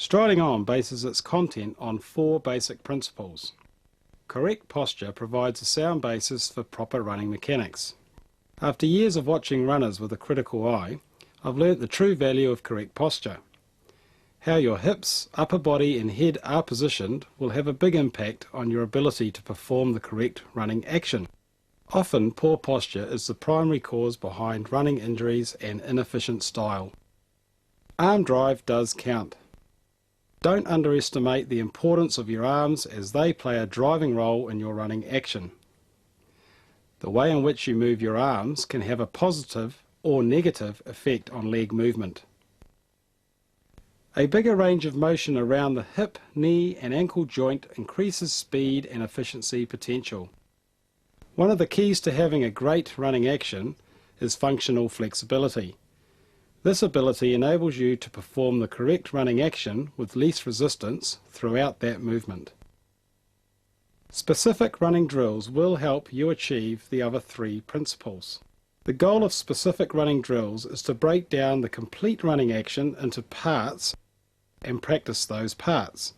Striding On bases its content on four basic principles. Correct posture provides a sound basis for proper running mechanics. After years of watching runners with a critical eye, I've learnt the true value of correct posture. How your hips, upper body and head are positioned will have a big impact on your ability to perform the correct running action. Often poor posture is the primary cause behind running injuries and inefficient style. Arm drive does count. Don't underestimate the importance of your arms as they play a driving role in your running action. The way in which you move your arms can have a positive or negative effect on leg movement. A bigger range of motion around the hip, knee and ankle joint increases speed and efficiency potential. One of the keys to having a great running action is functional flexibility. This ability enables you to perform the correct running action with least resistance throughout that movement. Specific running drills will help you achieve the other three principles. The goal of specific running drills is to break down the complete running action into parts and practice those parts.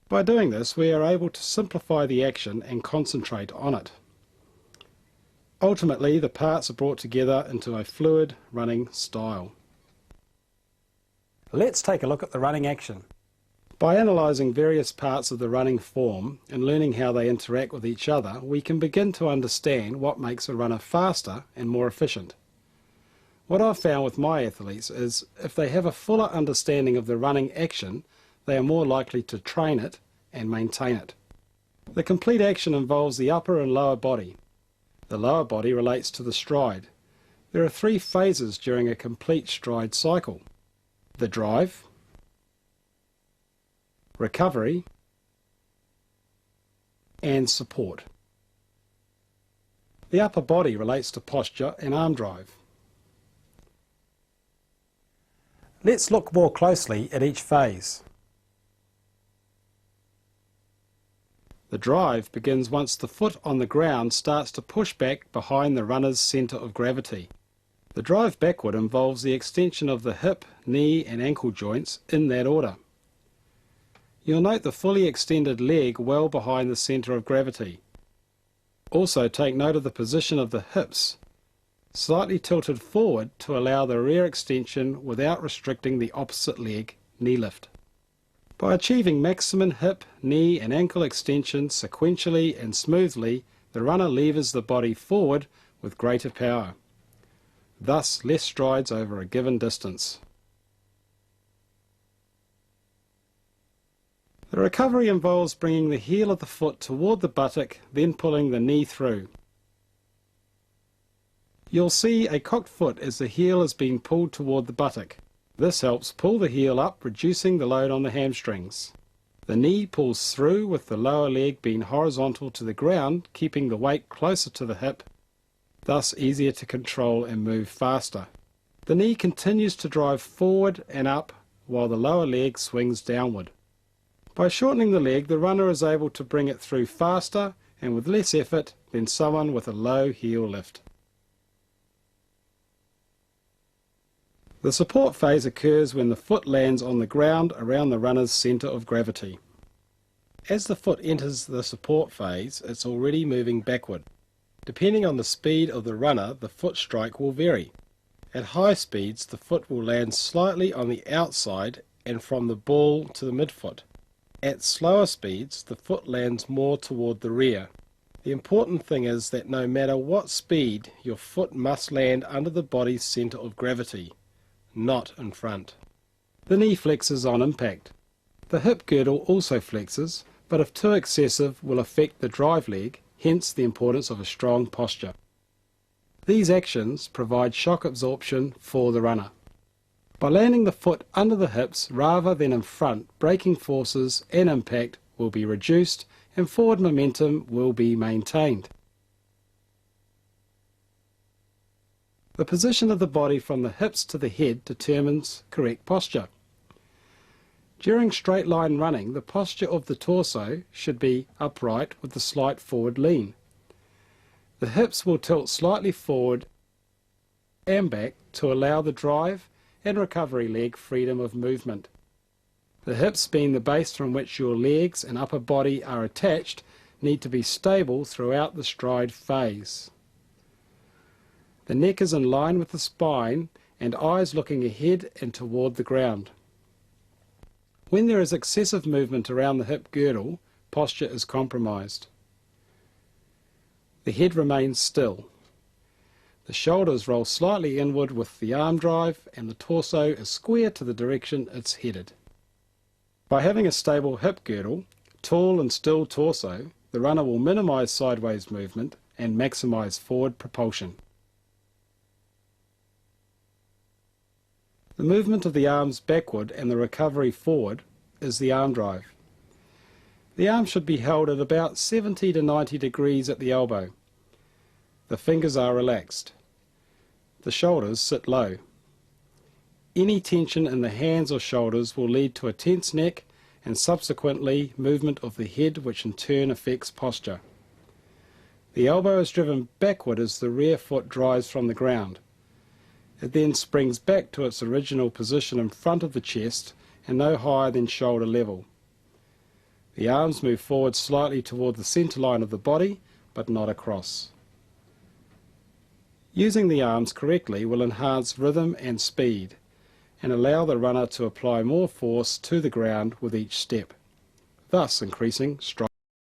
By doing this, we are able to simplify the action and concentrate on it. Ultimately, the parts are brought together into a fluid running style. Let's take a look at the running action. By analysing various parts of the running form and learning how they interact with each other, we can begin to understand what makes a runner faster and more efficient. What I've found with my athletes is if they have a fuller understanding of the running action, they are more likely to train it and maintain it. The complete action involves the upper and lower body. The lower body relates to the stride. There are three phases during a complete stride cycle: the drive, recovery, and support. The upper body relates to posture and arm drive. Let's look more closely at each phase. The drive begins once the foot on the ground starts to push back behind the runner's centre of gravity. The drive backward involves the extension of the hip, knee and ankle joints in that order. You'll note the fully extended leg well behind the centre of gravity. Also take note of the position of the hips, slightly tilted forward to allow the rear extension without restricting the opposite leg knee lift. By achieving maximum hip, knee and ankle extension sequentially and smoothly, the runner levers the body forward with greater power. Thus less strides over a given distance. The recovery involves bringing the heel of the foot toward the buttock, then pulling the knee through. You'll see a cocked foot as the heel is being pulled toward the buttock. This helps pull the heel up, reducing the load on the hamstrings. The knee pulls through with the lower leg being horizontal to the ground, keeping the weight closer to the hip, thus easier to control and move faster. The knee continues to drive forward and up while the lower leg swings downward. By shortening the leg, the runner is able to bring it through faster and with less effort than someone with a low heel lift. The support phase occurs when the foot lands on the ground around the runner's centre of gravity. As the foot enters the support phase, it's already moving backward. Depending on the speed of the runner, the foot strike will vary. At high speeds, the foot will land slightly on the outside and from the ball to the midfoot. At slower speeds, the foot lands more toward the rear. The important thing is that no matter what speed, your foot must land under the body's centre of gravity, not in front. The knee flexes on impact. The hip girdle also flexes, but if too excessive will affect the drive leg, hence the importance of a strong posture. These actions provide shock absorption for the runner. By landing the foot under the hips rather than in front, braking forces and impact will be reduced and forward momentum will be maintained. The position of the body from the hips to the head determines correct posture. During straight line running, the posture of the torso should be upright with a slight forward lean. The hips will tilt slightly forward and back to allow the drive and recovery leg freedom of movement. The hips, being the base from which your legs and upper body are attached, need to be stable throughout the stride phase. The neck is in line with the spine and eyes looking ahead and toward the ground. When there is excessive movement around the hip girdle, posture is compromised. The head remains still. The shoulders roll slightly inward with the arm drive, and the torso is square to the direction it's headed. By having a stable hip girdle, tall and still torso, the runner will minimize sideways movement and maximize forward propulsion. The movement of the arms backward and the recovery forward is the arm drive. The arm should be held at about 70 to 90 degrees at the elbow. The fingers are relaxed. The shoulders sit low. Any tension in the hands or shoulders will lead to a tense neck and subsequently movement of the head, which in turn affects posture. The elbow is driven backward as the rear foot drives from the ground. It then springs back to its original position in front of the chest and no higher than shoulder level. The arms move forward slightly toward the centre line of the body, but not across. Using the arms correctly will enhance rhythm and speed, and allow the runner to apply more force to the ground with each step, thus increasing stride.